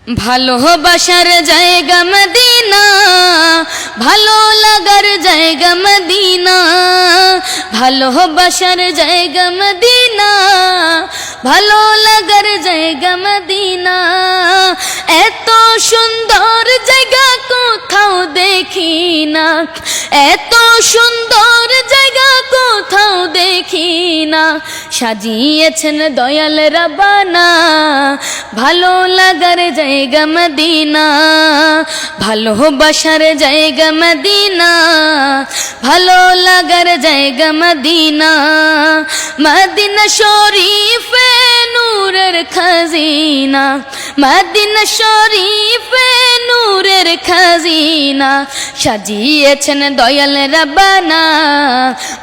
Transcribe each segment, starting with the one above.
ভালোবাসার জায়গা মদিনা, ভালো লাগার জায়গা মদিনা, ভালোবাসার জায়গা মদিনা, ভালো লাগার জায়গা মদিনা। এত সুন্দর জায়গা কোথাও দেখি না, এত সুন্দর জায়গা কোথাও দেখি না। সাজিয়েছেন দয়াল রাব্বানা ভালো লাগার জায়গা মদিনা, ভালোবাসার জায়গা মদিনা, ভালো লাগার জায়গা মদিনা। মদিনা শরীফে নূরের খাজিনা, মদিনা শরীফে নূরের খাজিনা। সাজিয়েছেন দয়াল রাব্বানা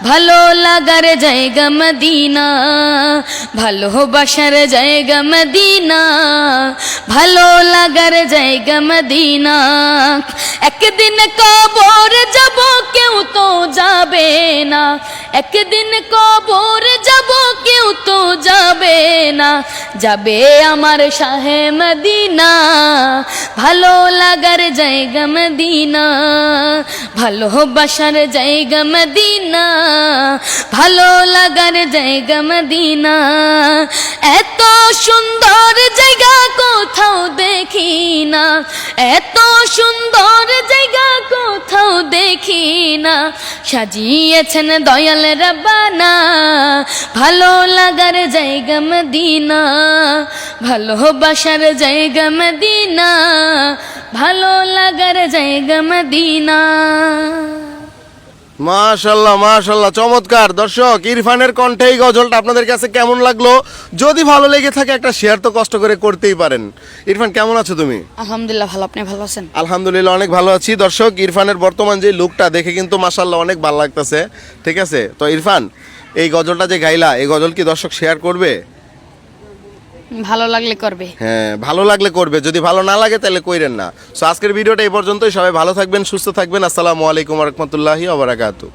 ভালো লাগার জায়গা মদিনা, ভালোবাসার জায়গা মদিনা, ভালো লাগার জায়গা মদিনা। একদিন কবর যাব কেউ তো যাবে না, একদিন কবর যাব কেউ তো যাবে না। যাবে আমার শাহে মদিনা ভালো লাগার জায়গা মদিনা, ভালোবাসার জায়গা মদিনা, ভালো লাগার জায়গা মদিনা। এত সুন্দর জায়গা কোথাও দেখি না, এত সুন্দর জায়গা কোথাও দেখি না। সাজিয়েছেন দয়াল রাব্বানা ভালো লাগার জায়গা মদিনা, ভালোবাসার জায়গা মদিনা, ভালো লাগার জায়গা মদিনা। মাশাআল্লাহ মাশাআল্লাহ, চমৎকার। দর্শক, ইরফানের কণ্ঠে এই গজলটা আপনাদের কাছে কেমন লাগলো? যদি ভালো লেগে থাকে একটা শেয়ার তো কষ্ট করে করতেই পারেন। ইরফান, কেমন আছো তুমি? আলহামদুলিল্লাহ ভালো, আপনি ভালো আছেন? আলহামদুলিল্লাহ অনেক ভালো আছি। দর্শক, ইরফানের বর্তমান যে লুকটা দেখে কিন্তু মাশাআল্লাহ অনেক ভালো লাগতেছে। ঠিক আছে, তো ইরফান, এই গজলটা যে গাইলা, এই গজল কি দর্শক শেয়ার করবে? ভালো লাগলে করবে। হ্যাঁ, ভালো লাগলে করবে, যদি ভালো না লাগে তাহলে কইরেন না। সো আজকের ভিডিওটা এই পর্যন্তই। সবাই ভালো থাকবেন, সুস্থ থাকবেন। আসসালামু আলাইকুম ওয়া রাহমাতুল্লাহি ওয়া বারাকাতুহু।